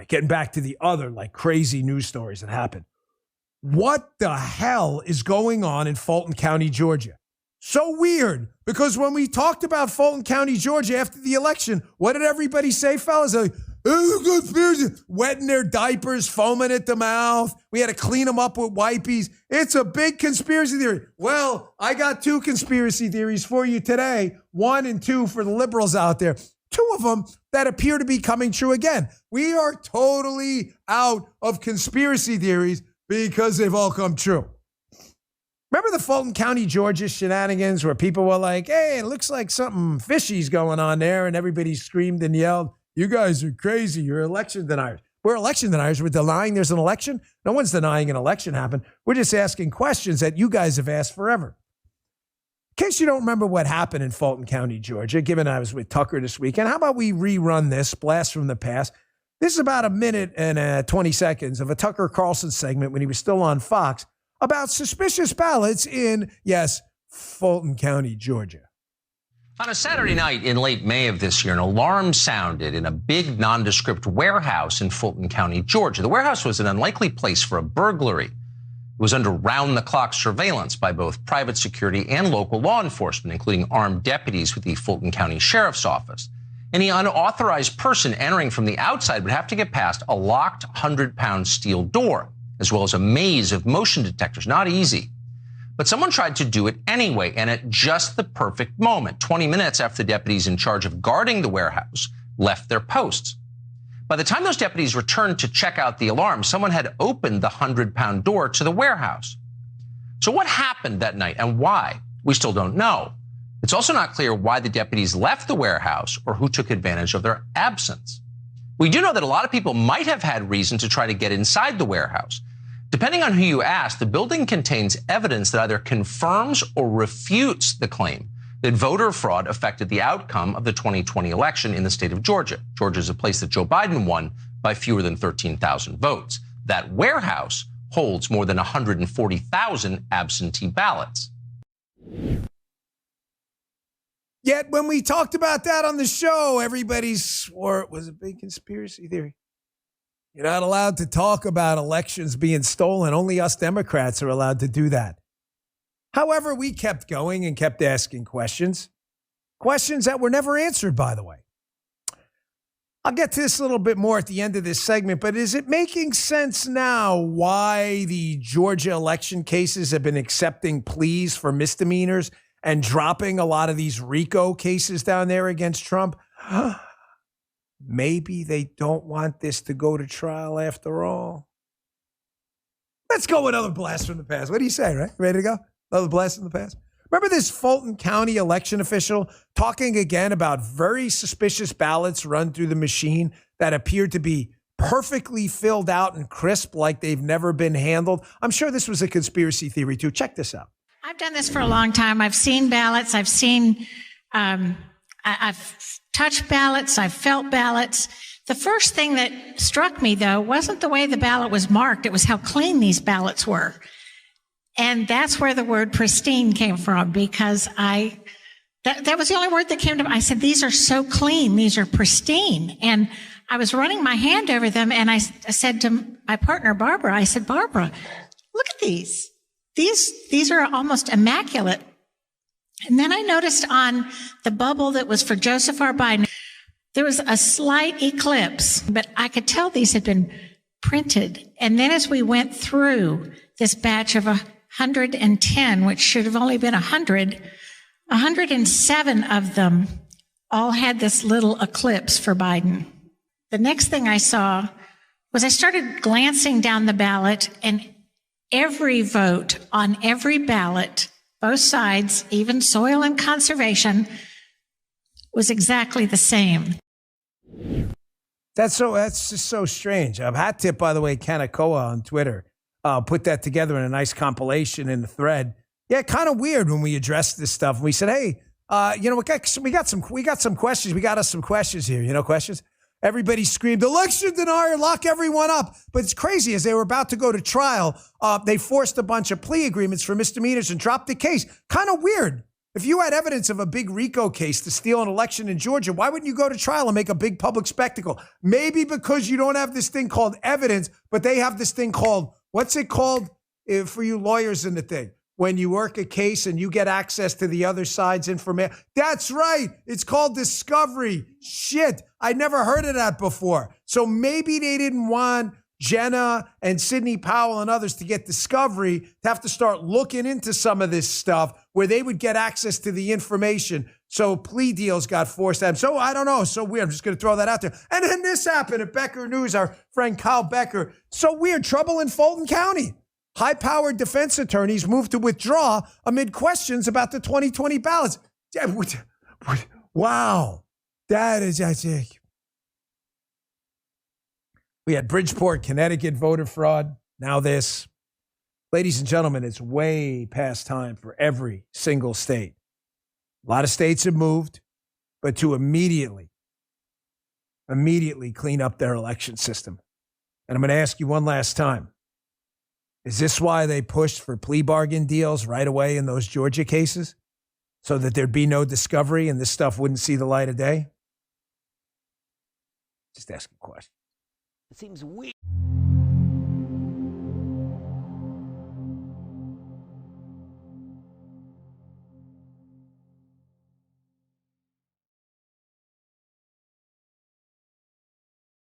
right, getting back to the other crazy news stories that happened. What the hell is going on in Fulton County, Georgia? So weird, because when we talked about Fulton County, Georgia after the election, what did everybody say, fellas? Conspiracy, wetting their diapers, foaming at the mouth. We had to clean them up with wipies. It's a big conspiracy theory. Well, I got 2 conspiracy theories for you today. 1 and 2 for the liberals out there. 2 of them that appear to be coming true again. We are totally out of conspiracy theories because they've all come true. Remember the Fulton County, Georgia shenanigans where people were like, hey, it looks like something fishy's going on there, and everybody screamed and yelled, you guys are crazy. You're election deniers. We're election deniers. We're denying there's an election. No one's denying an election happened. We're just asking questions that you guys have asked forever. In case you don't remember what happened in Fulton County, Georgia, given I was with Tucker this weekend, how about we rerun this, blast from the past? This is about a minute and 20 seconds of a Tucker Carlson segment when he was still on Fox about suspicious ballots in, yes, Fulton County, Georgia. On a Saturday night in late May of this year, an alarm sounded in a big nondescript warehouse in Fulton County, Georgia. The warehouse was an unlikely place for a burglary. It was under round-the-clock surveillance by both private security and local law enforcement, including armed deputies with the Fulton County Sheriff's Office. Any unauthorized person entering from the outside would have to get past a locked 100-pound steel door, as well as a maze of motion detectors. Not easy. But someone tried to do it anyway, and at just the perfect moment, 20 minutes after the deputies in charge of guarding the warehouse left their posts. By the time those deputies returned to check out the alarm, someone had opened the 100-pound door to the warehouse. So what happened that night and why? We still don't know. It's also not clear why the deputies left the warehouse or who took advantage of their absence. We do know that a lot of people might have had reason to try to get inside the warehouse. Depending on who you ask, the building contains evidence that either confirms or refutes the claim that voter fraud affected the outcome of the 2020 election in the state of Georgia. Georgia is a place that Joe Biden won by fewer than 13,000 votes. That warehouse holds more than 140,000 absentee ballots. Yet when we talked about that on the show, everybody swore it was a big conspiracy theory. You're not allowed to talk about elections being stolen. Only us Democrats are allowed to do that. However, we kept going and kept asking questions. Questions that were never answered, by the way. I'll get to this a little bit more at the end of this segment, but is it making sense now why the Georgia election cases have been accepting pleas for misdemeanors and dropping a lot of these RICO cases down there against Trump? Maybe they don't want this to go to trial after all. Let's go with another blast from the past. What do you say, right? Ready to go? Another blast from the past? Remember this Fulton County election official talking again about very suspicious ballots run through the machine that appeared to be perfectly filled out and crisp like they've never been handled? I'm sure this was a conspiracy theory too. Check this out. I've done this for a long time. I've seen ballots. I've seen, I've touched ballots. I've felt ballots. The first thing that struck me, though, wasn't the way the ballot was marked. It was how clean these ballots were. And that's where the word pristine came from, because that was the only word that came to me. I said, these are so clean. These are pristine. And I was running my hand over them, and I said to my partner, Barbara, I said, Barbara, look at these. These are almost immaculate. And then I noticed on the bubble that was for Joseph R. Biden, there was a slight eclipse, but I could tell these had been printed. And then as we went through this batch of 110, which should have only been 100, 107 of them all had this little eclipse for Biden. The next thing I saw was I started glancing down the ballot, and every vote on every ballot, both sides, even soil and conservation, was exactly the same. That's just so strange. Hat tip, by the way, Kanakoa on Twitter put that together in a nice compilation in the thread. Yeah, kind of weird when we addressed this stuff. We said, hey, we got some questions. We got us some questions here. Questions. Everybody screamed, election denier, lock everyone up. But it's crazy. As they were about to go to trial, they forced a bunch of plea agreements for misdemeanors and dropped the case. Kind of weird. If you had evidence of a big RICO case to steal an election in Georgia, why wouldn't you go to trial and make a big public spectacle? Maybe because you don't have this thing called evidence, but they have this thing called, what's it called for you lawyers in the thing? When you work a case and you get access to the other side's information. That's right. It's called discovery. Shit. I never heard of that before. So maybe they didn't want Jenna and Sidney Powell and others to get discovery, to have to start looking into some of this stuff where they would get access to the information. So plea deals got forced at them. So I don't know. So weird. I'm just going to throw that out there. And then this happened at Becker News, our friend Kyle Becker. So weird. Trouble in Fulton County. High-powered defense attorneys moved to withdraw amid questions about the 2020 ballots. Wow. That's it. We had Bridgeport, Connecticut voter fraud. Now this. Ladies and gentlemen, it's way past time for every single state. A lot of states have moved, but to immediately clean up their election system. And I'm going to ask you one last time. Is this why they pushed for plea bargain deals right away in those Georgia cases? So that there'd be no discovery and this stuff wouldn't see the light of day? Just asking a question. It seems weird.